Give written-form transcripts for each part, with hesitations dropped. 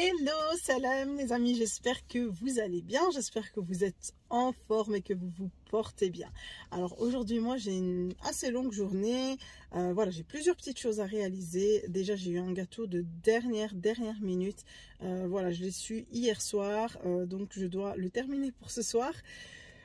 Hello, salam les amis, j'espère que vous allez bien, j'espère que vous êtes en forme et que vous vous portez bien. Alors aujourd'hui moi j'ai une assez longue journée, voilà, j'ai plusieurs petites choses à réaliser. Déjà j'ai eu un gâteau de dernière minute, voilà, je l'ai su hier soir, donc je dois le terminer pour ce soir.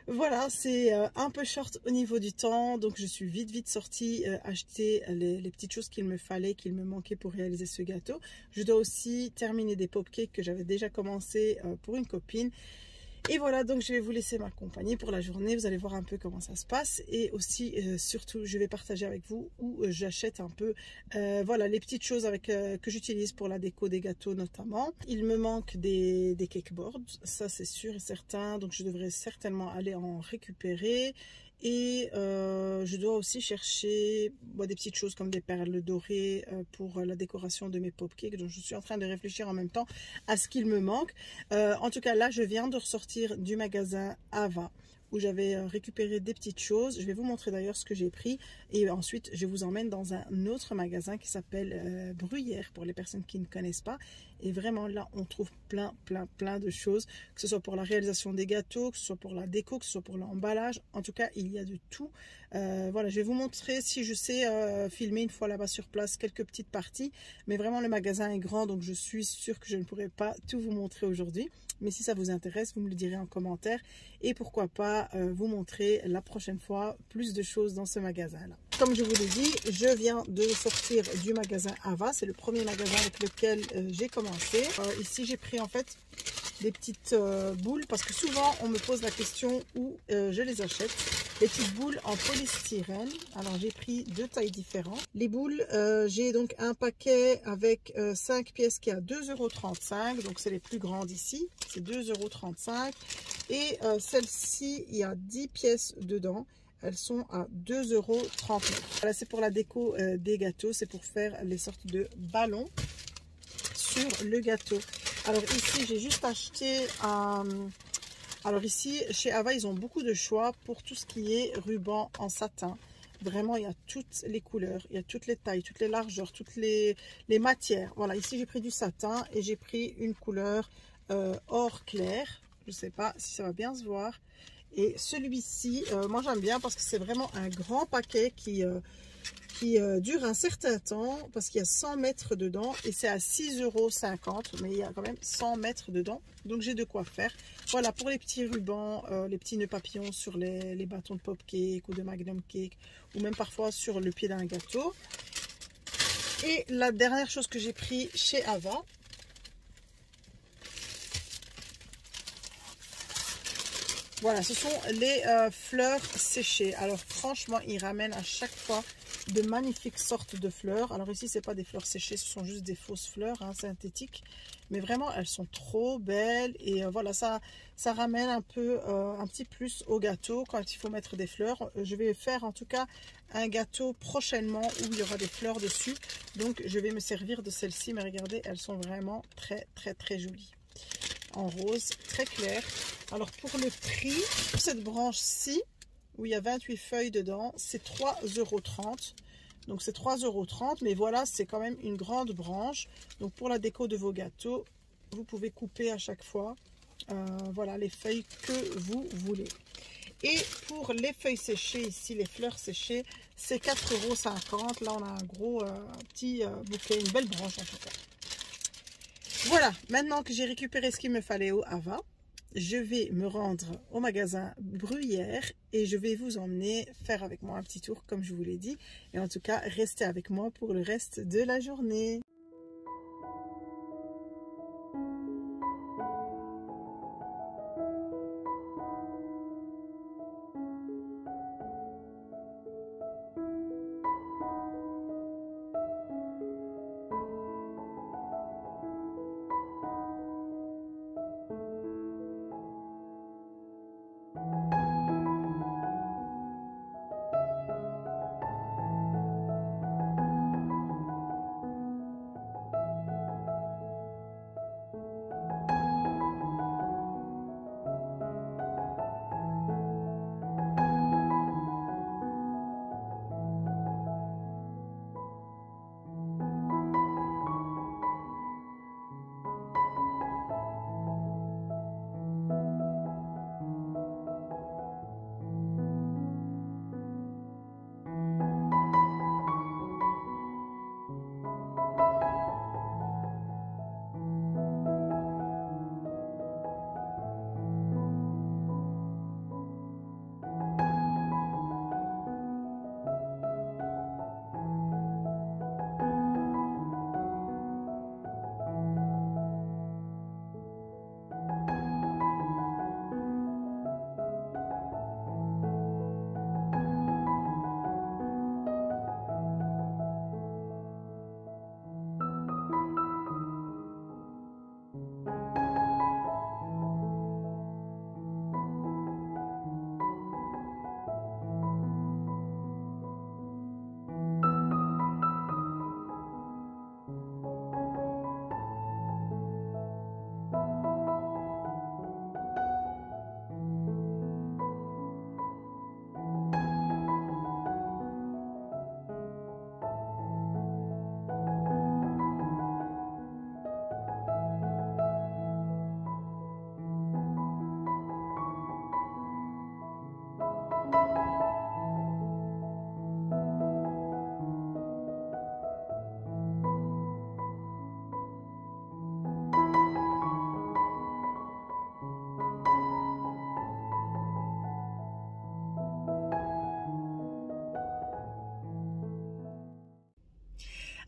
Voilà, c'est un peu short au niveau du temps, donc je suis vite sortie acheter les petites choses qu'il me fallait, qu'il me manquait pour réaliser ce gâteau. Je dois aussi terminer des pop-cakes que j'avais déjà commencé pour une copine. Et voilà, donc je vais vous laisser m'accompagner pour la journée, vous allez voir un peu comment ça se passe. Et aussi, surtout, je vais partager avec vous où j'achète un peu voilà, les petites choses que j'utilise pour la déco des gâteaux notamment. Il me manque des cake boards, ça c'est sûr et certain, donc je devrais certainement aller en récupérer. Et je dois aussi chercher des petites choses comme des perles dorées pour la décoration de mes pop-cakes. Donc je suis en train de réfléchir en même temps à ce qu'il me manque. En tout cas là je viens de ressortir du magasin Ava où j'avais récupéré des petites choses. Je vais vous montrer d'ailleurs ce que j'ai pris et ensuite je vous emmène dans un autre magasin qui s'appelle Bruyère pour les personnes qui ne connaissent pas. Et vraiment là on trouve plein de choses, que ce soit pour la réalisation des gâteaux, que ce soit pour la déco, que ce soit pour l'emballage. En tout cas il y a de tout. Voilà, je vais vous montrer si je sais filmer une fois là-bas sur place quelques petites parties, mais vraiment le magasin est grand donc je suis sûre que je ne pourrai pas tout vous montrer aujourd'hui. Mais si ça vous intéresse, vous me le direz en commentaire et pourquoi pas vous montrer la prochaine fois plus de choses dans ce magasin-là. Comme je vous l'ai dit, je viens de sortir du magasin Ava. C'est le premier magasin avec lequel j'ai commencé. Ici, j'ai pris en fait des petites boules parce que souvent on me pose la question où je les achète. Les petites boules en polystyrène. Alors j'ai pris deux tailles différentes. Les boules, j'ai donc un paquet avec 5 pièces qui est à 2,35 €. Donc c'est les plus grandes ici. C'est 2,35 €. Et celle-ci, il y a 10 pièces dedans. Elles sont à 2,39 €. Voilà, c'est pour la déco des gâteaux. C'est pour faire les sortes de ballons sur le gâteau. Alors ici, j'ai juste acheté un... Alors ici, chez Ava, ils ont beaucoup de choix pour tout ce qui est ruban en satin. Vraiment, il y a toutes les couleurs, il y a toutes les tailles, toutes les largeurs, toutes les matières. Voilà, ici, j'ai pris du satin et j'ai pris une couleur or clair. Je ne sais pas si ça va bien se voir. Et celui-ci, moi, j'aime bien parce que c'est vraiment un grand paquet qui dure un certain temps parce qu'il y a 100 mètres dedans et c'est à 6,50 €, mais il y a quand même 100 mètres dedans, donc j'ai de quoi faire. Voilà, pour les petits rubans, les petits nœuds papillons sur les bâtons de pop cake ou de magnum cake ou même parfois sur le pied d'un gâteau. Et la dernière chose que j'ai pris chez Ava, voilà, ce sont les fleurs séchées. Alors franchement, ils ramènent à chaque fois de magnifiques sortes de fleurs. Alors ici, c'est pas des fleurs séchées, ce sont juste des fausses fleurs synthétiques. Mais vraiment, elles sont trop belles. Et voilà, ça ramène un peu, un petit plus au gâteau quand il faut mettre des fleurs. Je vais faire en tout cas un gâteau prochainement où il y aura des fleurs dessus. Donc je vais me servir de celles-ci. Mais regardez, elles sont vraiment très jolies. En rose, très clair. Alors pour le prix, pour cette branche-ci, où il y a 28 feuilles dedans, c'est 3,30 €. Donc c'est 3,30 €, mais voilà, c'est quand même une grande branche. Donc pour la déco de vos gâteaux, vous pouvez couper à chaque fois voilà, les feuilles que vous voulez. Et pour les feuilles séchées, ici les fleurs séchées, c'est 4,50 €. Là on a un gros petit bouquet, une belle branche en tout cas. Voilà, maintenant que j'ai récupéré ce qu'il me fallait au Ava, je vais me rendre au magasin Bruyère et je vais vous emmener faire avec moi un petit tour comme je vous l'ai dit. Et en tout cas, restez avec moi pour le reste de la journée.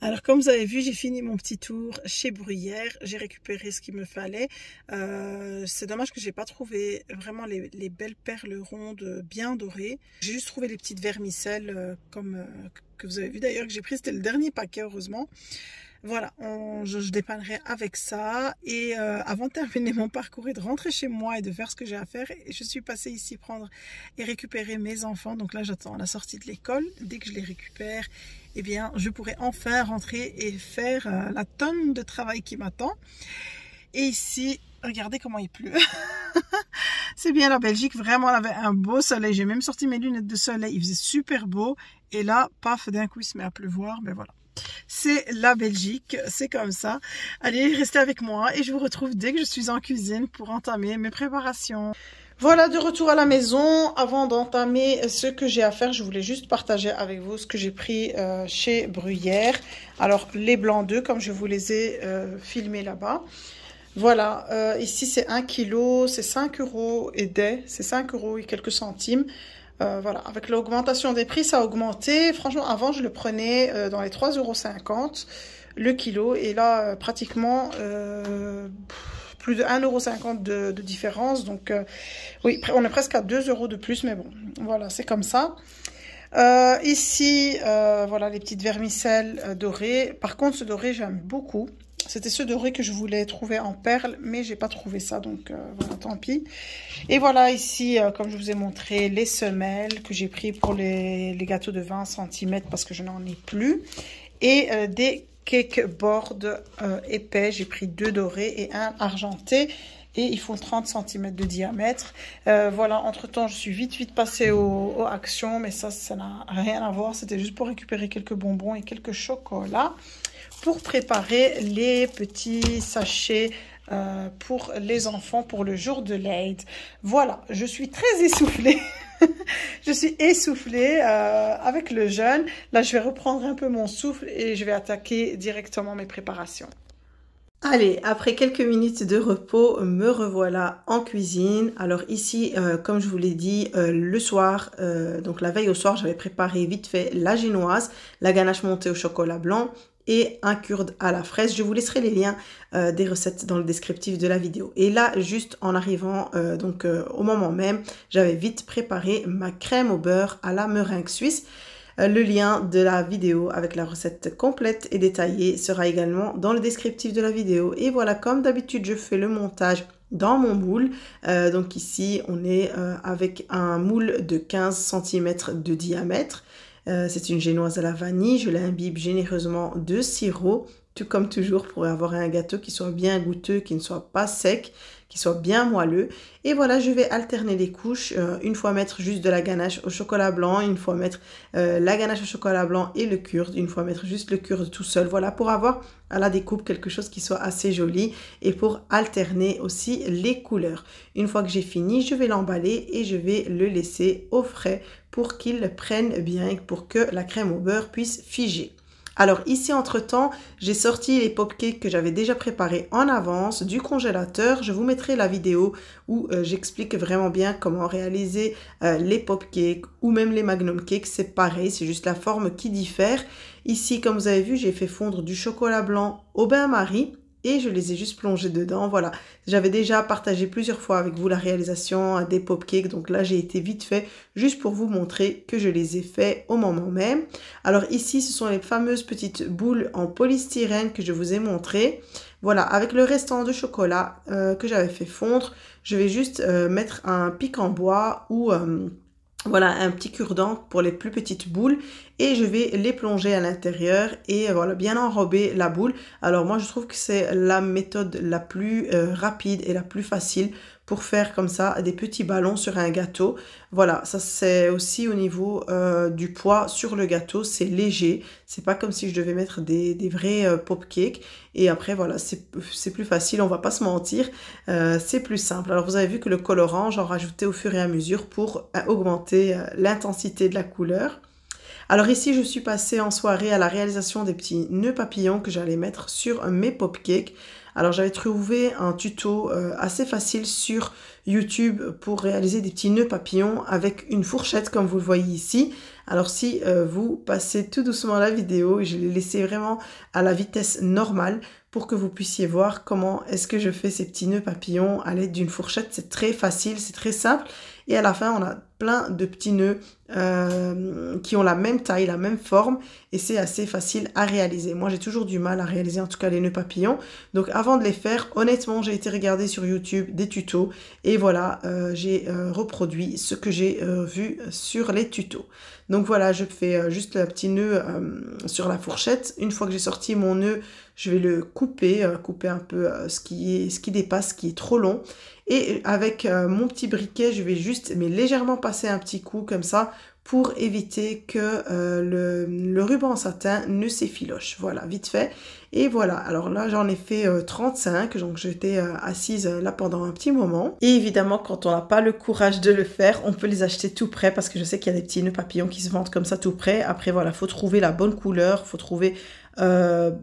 Alors comme vous avez vu, j'ai fini mon petit tour chez Bruyère, j'ai récupéré ce qu'il me fallait. C'est dommage que j'ai pas trouvé vraiment les belles perles rondes bien dorées. J'ai juste trouvé les petites vermicelles que vous avez vu d'ailleurs que j'ai pris, c'était le dernier paquet heureusement. Voilà, je dépannerai avec ça. Et avant de terminer mon parcours et de rentrer chez moi et de faire ce que j'ai à faire, je suis passée ici prendre et récupérer mes enfants. Donc là, j'attends la sortie de l'école. Dès que je les récupère, eh bien, je pourrai enfin rentrer et faire la tonne de travail qui m'attend. Et ici, regardez comment il pleut. C'est bien la Belgique, vraiment, elle avait un beau soleil. J'ai même sorti mes lunettes de soleil, il faisait super beau. Et là, paf, d'un coup, il se met à pleuvoir. Mais voilà. C'est la Belgique, c'est comme ça. Allez, restez avec moi et je vous retrouve dès que je suis en cuisine pour entamer mes préparations. Voilà, de retour à la maison. Avant d'entamer ce que j'ai à faire, je voulais juste partager avec vous ce que j'ai pris chez Bruyère. Alors, les blancs d'œufs, comme je vous les ai filmés là-bas. Voilà, ici c'est 1 kg, c'est 5 € et des, c'est 5 € et quelques centimes. Voilà, avec l'augmentation des prix, ça a augmenté. Franchement, avant, je le prenais dans les 3,50 € le kilo. Et là, pratiquement plus de 1,50 € de différence. Donc, oui, on est presque à 2 € de plus. Mais bon, voilà, c'est comme ça. Ici, voilà, les petites vermicelles dorées. Par contre, ce doré, j'aime beaucoup. C'était ce doré que je voulais trouver en perles, mais j'ai pas trouvé ça, donc voilà, tant pis. Et voilà ici, comme je vous ai montré, les semelles que j'ai pris pour les gâteaux de 20 cm parce que je n'en ai plus. Et des cake boards épais, j'ai pris 2 dorés et 1 argenté. Et ils font 30 cm de diamètre. Voilà, entre-temps, je suis vite passée aux actions, mais ça n'a rien à voir. C'était juste pour récupérer quelques bonbons et quelques chocolats pour préparer les petits sachets pour les enfants pour le jour de l'Aïd. Voilà, je suis très essoufflée. Je suis essoufflée avec le jeûne. Là, je vais reprendre un peu mon souffle et je vais attaquer directement mes préparations. Allez, après quelques minutes de repos, me revoilà en cuisine. Alors ici, comme je vous l'ai dit, le soir, donc la veille au soir, j'avais préparé vite fait la génoise, la ganache montée au chocolat blanc et un kurde à la fraise. Je vous laisserai les liens des recettes dans le descriptif de la vidéo. Et là, juste en arrivant, au moment même, j'avais vite préparé ma crème au beurre à la meringue suisse. Le lien de la vidéo avec la recette complète et détaillée sera également dans le descriptif de la vidéo. Et voilà, comme d'habitude, je fais le montage dans mon moule. Donc ici, on est avec un moule de 15 cm de diamètre. C'est une génoise à la vanille. Je l'imbibe généreusement de sirop, tout comme toujours pour avoir un gâteau qui soit bien goûteux, qui ne soit pas sec, qui soit bien moelleux. Et voilà, je vais alterner les couches. Une fois mettre juste de la ganache au chocolat blanc, une fois mettre la ganache au chocolat blanc et le kurde, une fois mettre juste le kurde tout seul. Voilà, pour avoir à la découpe quelque chose qui soit assez joli et pour alterner aussi les couleurs. Une fois que j'ai fini, je vais l'emballer et je vais le laisser au frais pour qu'il prenne bien et pour que la crème au beurre puisse figer. Alors ici, entre-temps, j'ai sorti les pop-cakes que j'avais déjà préparés en avance du congélateur. Je vous mettrai la vidéo où j'explique vraiment bien comment réaliser les pop-cakes ou même les magnum cakes. C'est pareil, c'est juste la forme qui diffère. Ici, comme vous avez vu, j'ai fait fondre du chocolat blanc au bain-marie. Et je les ai juste plongés dedans, voilà. J'avais déjà partagé plusieurs fois avec vous la réalisation des pop-cakes. Donc là, j'ai été vite fait juste pour vous montrer que je les ai faits au moment même. Alors ici, ce sont les fameuses petites boules en polystyrène que je vous ai montrées. Voilà, avec le restant de chocolat que j'avais fait fondre, je vais juste mettre un pic en bois ou... voilà, un petit cure-dent pour les plus petites boules et je vais les plonger à l'intérieur et voilà, bien enrober la boule. Alors moi, je trouve que c'est la méthode la plus rapide et la plus facile pour faire comme ça des petits ballons sur un gâteau. Voilà, ça c'est aussi au niveau du poids sur le gâteau, c'est léger. C'est pas comme si je devais mettre des vrais pop-cakes. Et après, voilà, c'est plus facile, on va pas se mentir. C'est plus simple. Alors vous avez vu que le colorant, j'en rajoutais au fur et à mesure pour augmenter l'intensité de la couleur. Alors ici, je suis passée en soirée à la réalisation des petits nœuds papillons que j'allais mettre sur mes pop-cakes. Alors j'avais trouvé un tuto assez facile sur YouTube pour réaliser des petits nœuds papillons avec une fourchette comme vous le voyez ici. Alors si vous passez tout doucement la vidéo, je l'ai laissé vraiment à la vitesse normale pour que vous puissiez voir comment est-ce que je fais ces petits nœuds papillons à l'aide d'une fourchette. C'est très facile, c'est très simple. Et à la fin, on a plein de petits nœuds qui ont la même taille, la même forme. Et c'est assez facile à réaliser. Moi, j'ai toujours du mal à réaliser en tout cas les nœuds papillons. Donc avant de les faire, honnêtement, j'ai été regarder sur YouTube des tutos. Et voilà, j'ai reproduit ce que j'ai vu sur les tutos. Donc voilà, je fais juste le petit nœud sur la fourchette. Une fois que j'ai sorti mon nœud, je vais le couper, couper un peu ce qui dépasse, ce qui est trop long. Et avec mon petit briquet, je vais juste, mais légèrement passer un petit coup comme ça pour éviter que le ruban en satin ne s'effiloche. Voilà, vite fait. Et voilà, alors là j'en ai fait 35, donc j'étais assise là pendant un petit moment. Et évidemment, quand on n'a pas le courage de le faire, on peut les acheter tout prêt parce que je sais qu'il y a des petits nœuds papillons qui se vendent comme ça tout prêt. Après voilà, il faut trouver la bonne couleur, il faut trouver la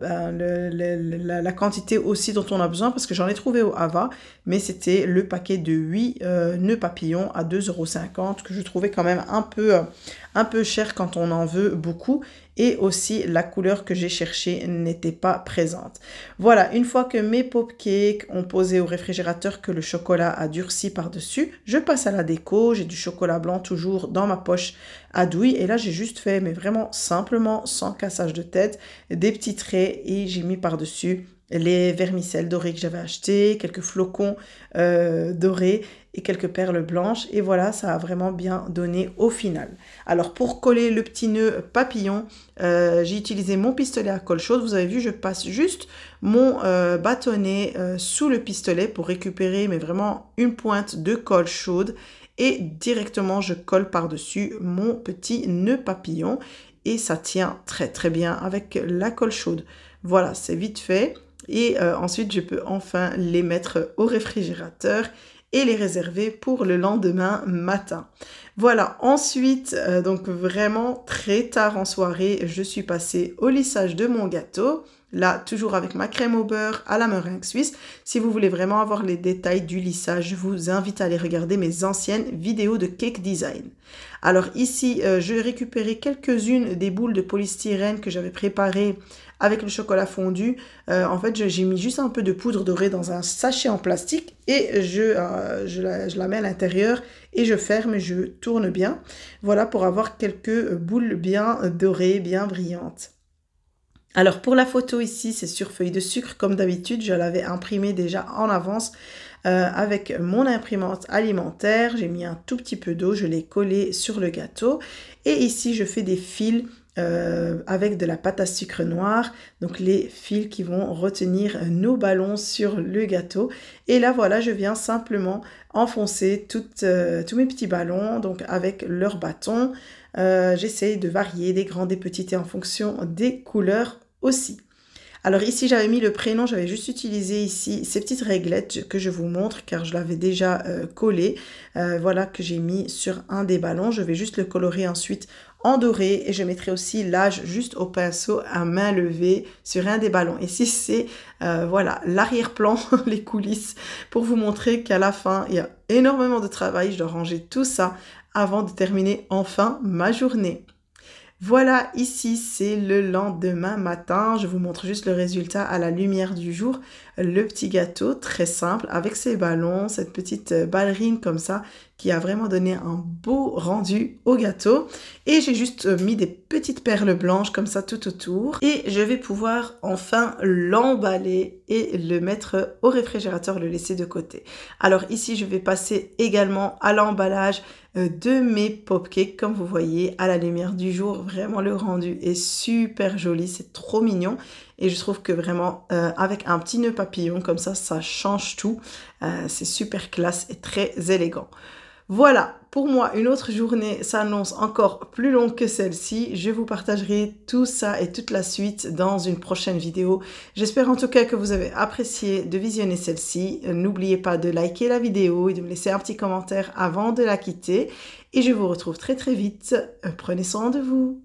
quantité aussi dont on a besoin parce que j'en ai trouvé au Ava, mais c'était le paquet de 8 nœuds papillons à 2,50 € que je trouvais quand même un peu cher quand on en veut beaucoup. Et aussi la couleur que j'ai cherchée n'était pas présente. Voilà, une fois que mes pop-cakes ont posé au réfrigérateur, que le chocolat a durci par-dessus, je passe à la déco. J'ai du chocolat blanc toujours dans ma poche à douille. Et là, j'ai juste fait, mais vraiment simplement, sans cassage de tête, des petits traits et j'ai mis par-dessus les vermicelles dorées que j'avais achetées, quelques flocons dorés et quelques perles blanches. Et voilà, ça a vraiment bien donné au final. Alors pour coller le petit nœud papillon, j'ai utilisé mon pistolet à colle chaude. Vous avez vu, je passe juste mon bâtonnet sous le pistolet pour récupérer mais vraiment une pointe de colle chaude. Et directement, je colle par-dessus mon petit nœud papillon. Et ça tient très très bien avec la colle chaude. Voilà, c'est vite fait. Et ensuite, je peux enfin les mettre au réfrigérateur et les réserver pour le lendemain matin. Voilà, ensuite, donc vraiment très tard en soirée, je suis passée au lissage de mon gâteau. Là, toujours avec ma crème au beurre à la meringue suisse. Si vous voulez vraiment avoir les détails du lissage, je vous invite à aller regarder mes anciennes vidéos de cake design. Alors ici, je récupérais quelques-unes des boules de polystyrène que j'avais préparées avec le chocolat fondu. En fait, j'ai mis juste un peu de poudre dorée dans un sachet en plastique et je la mets à l'intérieur et je ferme et je tourne bien. Voilà pour avoir quelques boules bien dorées, bien brillantes. Alors pour la photo ici, c'est sur feuille de sucre comme d'habitude. Je l'avais imprimée déjà en avance avec mon imprimante alimentaire. J'ai mis un tout petit peu d'eau, je l'ai collé sur le gâteau. Et ici, je fais des fils avec de la pâte à sucre noire, donc les fils qui vont retenir nos ballons sur le gâteau. Et là voilà, je viens simplement enfoncer tous mes petits ballons donc avec leur bâton. J'essaye de varier des grands, des petits et en fonction des couleurs aussi. Alors ici j'avais mis le prénom, j'avais juste utilisé ici ces petites réglettes que je vous montre car je l'avais déjà collé. Voilà que j'ai mis sur un des ballons. Je vais juste le colorer ensuite en doré et je mettrai aussi l'âge juste au pinceau à main levée sur un des ballons. Ici c'est voilà l'arrière-plan, les coulisses pour vous montrer qu'à la fin il y a énormément de travail. Je dois ranger tout ça avant de terminer enfin ma journée. Voilà, ici c'est le lendemain matin, je vous montre juste le résultat à la lumière du jour. Le petit gâteau très simple avec ses ballons, cette petite ballerine comme ça qui a vraiment donné un beau rendu au gâteau. Et j'ai juste mis des petites perles blanches comme ça tout autour. Et je vais pouvoir enfin l'emballer et le mettre au réfrigérateur, le laisser de côté. Alors ici je vais passer également à l'emballage de mes pop-cakes comme vous voyez à la lumière du jour. Vraiment le rendu est super joli, c'est trop mignon. Et je trouve que vraiment avec un petit nœud papillon comme ça change tout. C'est super classe et très élégant. Voilà, pour moi, une autre journée s'annonce encore plus longue que celle-ci. Je vous partagerai tout ça et toute la suite dans une prochaine vidéo. J'espère en tout cas que vous avez apprécié de visionner celle-ci. N'oubliez pas de liker la vidéo et de me laisser un petit commentaire avant de la quitter. Et je vous retrouve très très vite. Prenez soin de vous.